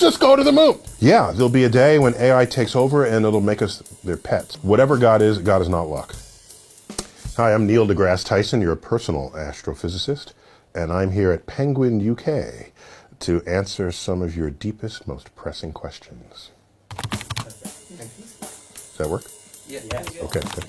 Just go to the moon. Yeah, there'll be a day when AI takes over and it'll make us their pets. Whatever God is not luck. Hi, I'm Neil deGrasse Tyson, your personal astrophysicist, and I'm here at Penguin, UK, to answer some of your deepest, most pressing questions. Does that work? Yeah. Okay, good.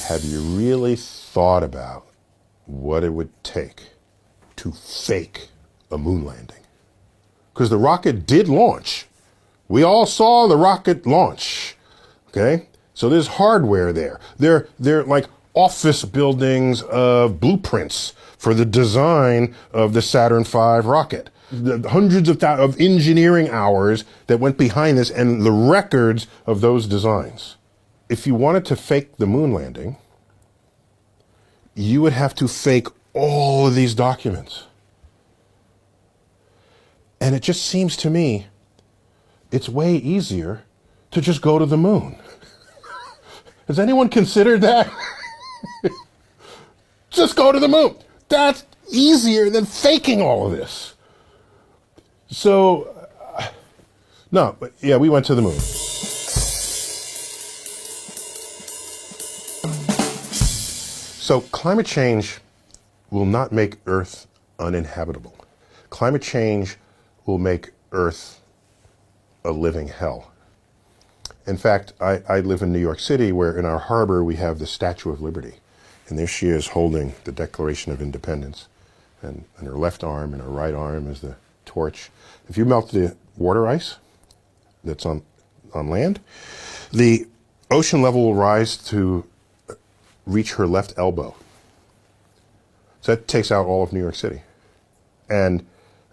Have you really thought about what it would take to fake a moon landing? Because the rocket did launch. We all saw the rocket launch, okay? So there's hardware there. They're like office buildings of blueprints for the design of the Saturn V rocket. The hundreds of engineering hours that went behind this and the records of those designs. If you wanted to fake the moon landing, you would have to fake all of these documents. And it just seems to me it's way easier to just go to the moon. Has anyone considered that? Just go to the moon. That's easier than faking all of this. So, no, but yeah, we went to the moon. So climate change will not make Earth uninhabitable. Climate change will make Earth a living hell. In fact, I live in New York City, where in our harbor we have the Statue of Liberty. And there she is holding the Declaration of Independence. And in her left arm and her right arm is the torch. If you melt the water ice that's on land, the ocean level will rise to reach her left elbow. So that takes out all of New York City. And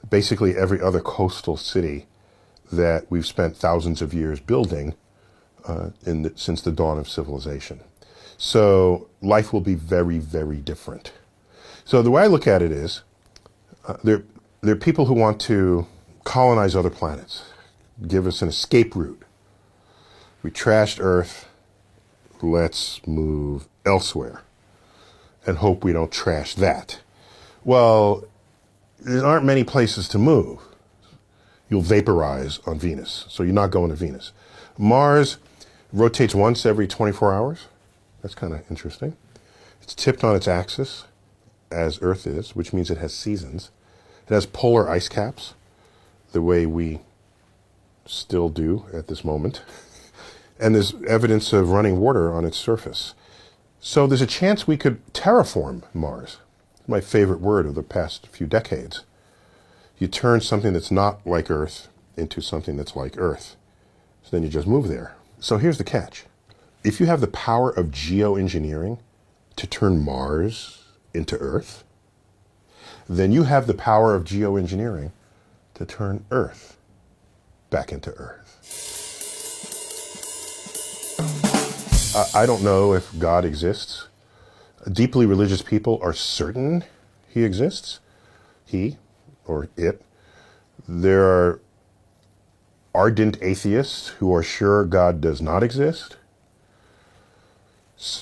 basically every other coastal city that we've spent thousands of years building since the dawn of civilization. So life will be very, very different. So the way I look at it is, there are people who want to colonize other planets, give us an escape route. We trashed Earth, let's move elsewhere and hope we don't trash that. Well, there aren't many places to move. You'll vaporize on Venus, so you're not going to Venus. Mars rotates once every 24 hours. That's kind of interesting. It's tipped on its axis, as Earth is, which means it has seasons. It has polar ice caps, the way we still do at this moment. And there's evidence of running water on its surface. So there's a chance we could terraform Mars. My favorite word of the past few decades. You turn something that's not like Earth into something that's like Earth. So then you just move there. So here's the catch. If you have the power of geoengineering to turn Mars into Earth, then you have the power of geoengineering to turn Earth back into Earth. I don't know if God exists. Deeply religious people are certain he exists. He, or it. There are ardent atheists who are sure God does not exist.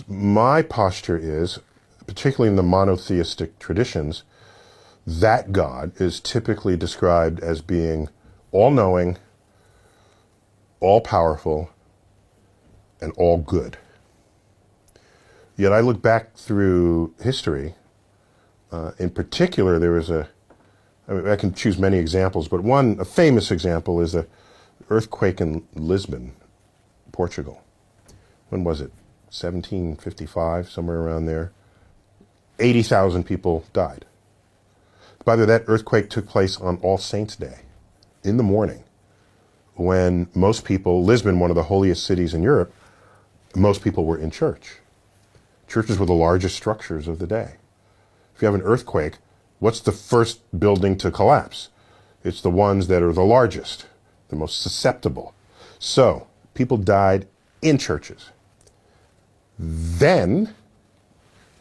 My posture is, particularly in the monotheistic traditions, that God is typically described as being all-knowing, all-powerful, and all good. Yet I look back through history. In particular, there was I can choose many examples, but a famous example is the earthquake in Lisbon, Portugal. When was it? 1755, somewhere around there. 80,000 people died. By the way, that earthquake took place on All Saints' Day, in the morning, when most people, Lisbon, one of the holiest cities in Europe, most people were in church. Churches were the largest structures of the day. If you have an earthquake, what's the first building to collapse? It's the ones that are the largest, the most susceptible. So, people died in churches. Then,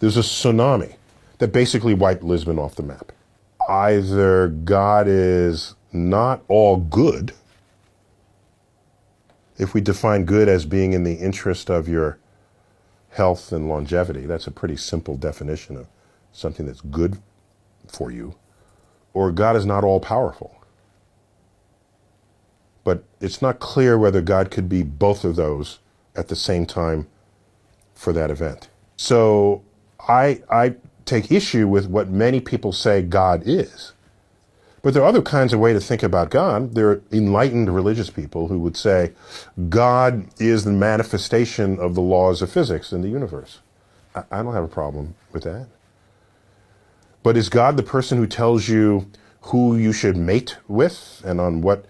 there's a tsunami that basically wiped Lisbon off the map. Either God is not all good, if we define good as being in the interest of your health and longevity, that's a pretty simple definition of something that's good for you, or God is not all powerful. But it's not clear whether God could be both of those at the same time for that event. So I take issue with what many people say God is. But there are other kinds of ways to think about God. There are enlightened religious people who would say God is the manifestation of the laws of physics in the universe. I don't have a problem with that. But is God the person who tells you who you should mate with and on what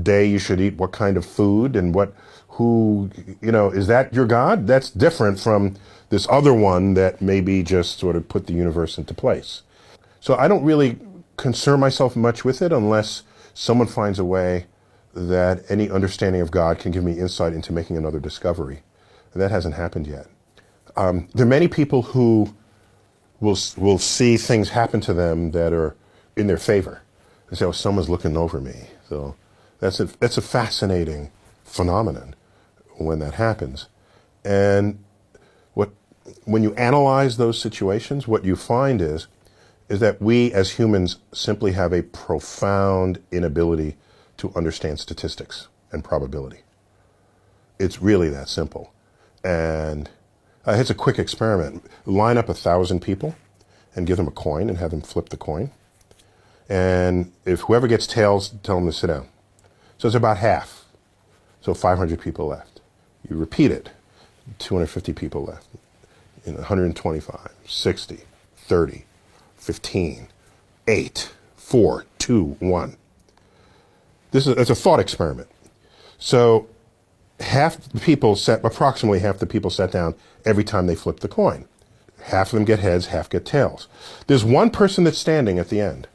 day you should eat what kind of food and is that your God? That's different from this other one that maybe just sort of put the universe into place. So I don't really concern myself much with it unless someone finds a way that any understanding of God can give me insight into making another discovery. And that hasn't happened yet. There are many people who will see things happen to them that are in their favor. They say, oh, someone's looking over me. So that's a fascinating phenomenon when that happens. And when you analyze those situations, what you find is that we as humans simply have a profound inability to understand statistics and probability. It's really that simple. And it's a quick experiment. Line up 1,000 people and give them a coin and have them flip the coin. And if whoever gets tails, tell them to sit down. So it's about half. So 500 people left. You repeat it. 250 people left. 125, 60, 30, 15, 8, 4, 2, 1. It's a thought experiment. So approximately half the people sat down every time they flipped the coin. Half of them get heads, half get tails. There's one person that's standing at the end.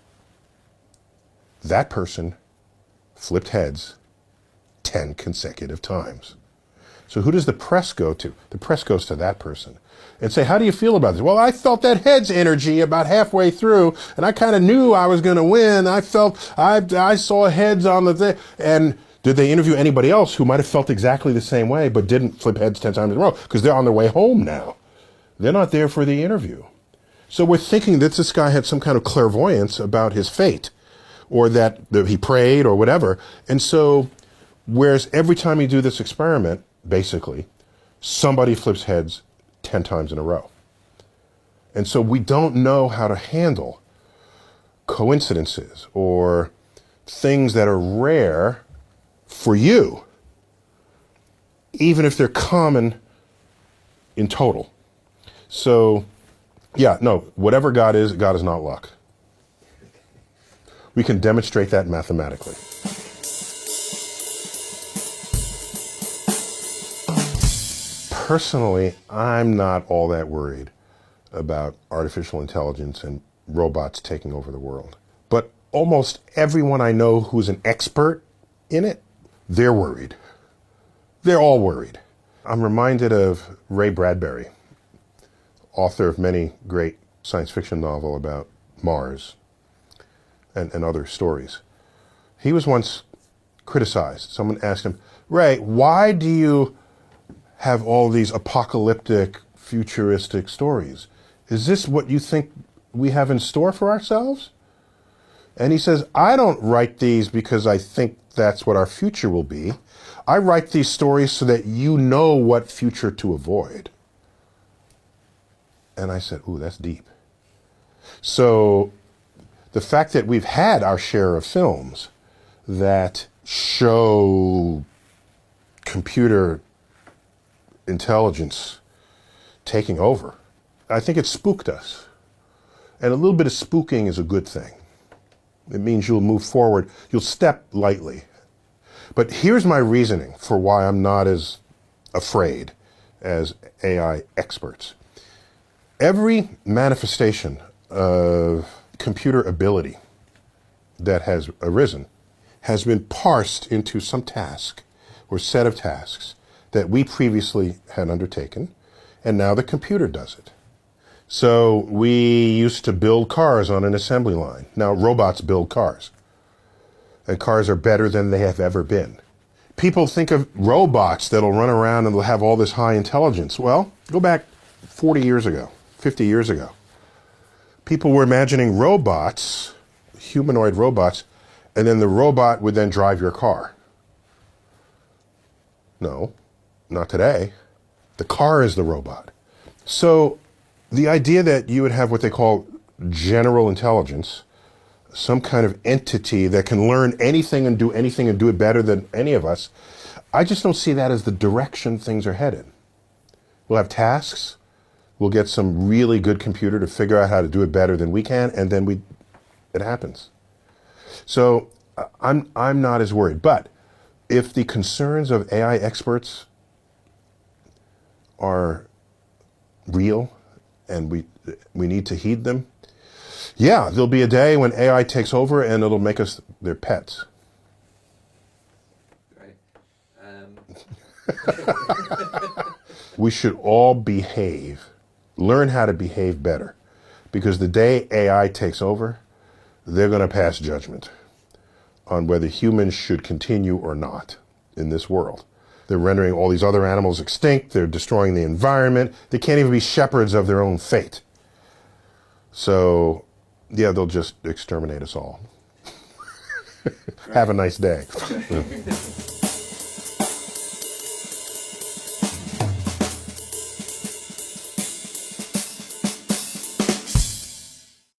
That person flipped heads 10 consecutive times. So who does the press go to? The press goes to that person and say, how do you feel about this? Well, I felt that heads energy about halfway through, and I kind of knew I was going to win. I saw heads on the thing. And did they interview anybody else who might have felt exactly the same way but didn't flip heads 10 times in a row? Because they're on their way home now. They're not there for the interview. So we're thinking that this guy had some kind of clairvoyance about his fate, or that he prayed or whatever. And so, whereas every time you do this experiment, basically, somebody flips heads 10 times in a row. And so we don't know how to handle coincidences or things that are rare for you, even if they're common in total. So, whatever God is not luck. We can demonstrate that mathematically. Personally, I'm not all that worried about artificial intelligence and robots taking over the world. But almost everyone I know who's an expert in it, they're worried. They're all worried. I'm reminded of Ray Bradbury, author of many great science fiction novels about Mars and other stories. He was once criticized. Someone asked him, Ray, why do you have all these apocalyptic, futuristic stories? Is this what you think we have in store for ourselves? And he says, I don't write these because I think that's what our future will be. I write these stories so that you know what future to avoid. And I said, ooh, that's deep. So the fact that we've had our share of films that show computer intelligence taking over, I think it spooked us. And a little bit of spooking is a good thing. It means you'll move forward, you'll step lightly. But here's my reasoning for why I'm not as afraid as AI experts. Every manifestation of computer ability that has arisen has been parsed into some task or set of tasks that we previously had undertaken, and now the computer does it. So we used to build cars on an assembly line. Now robots build cars. And cars are better than they have ever been. People think of robots that'll run around and they'll have all this high intelligence. Well, go back 40 years ago, 50 years ago. People were imagining robots, humanoid robots, and then the robot would then drive your car. No, not today. The car is the robot. So the idea that you would have what they call general intelligence, some kind of entity that can learn anything and do it better than any of us, I just don't see that as the direction things are headed. We'll have tasks. We'll get some really good computer to figure out how to do it better than we can, and then it happens. So I'm not as worried. But if the concerns of AI experts are real and we need to heed them, yeah, there'll be a day when AI takes over and it'll make us their pets. Right. We should all behave, learn how to behave better, because the day AI takes over, they're going to pass judgment on whether humans should continue or not in this world. They're rendering all these other animals extinct. They're destroying the environment. They can't even be shepherds of their own fate. So, yeah, they'll just exterminate us all. Have a nice day.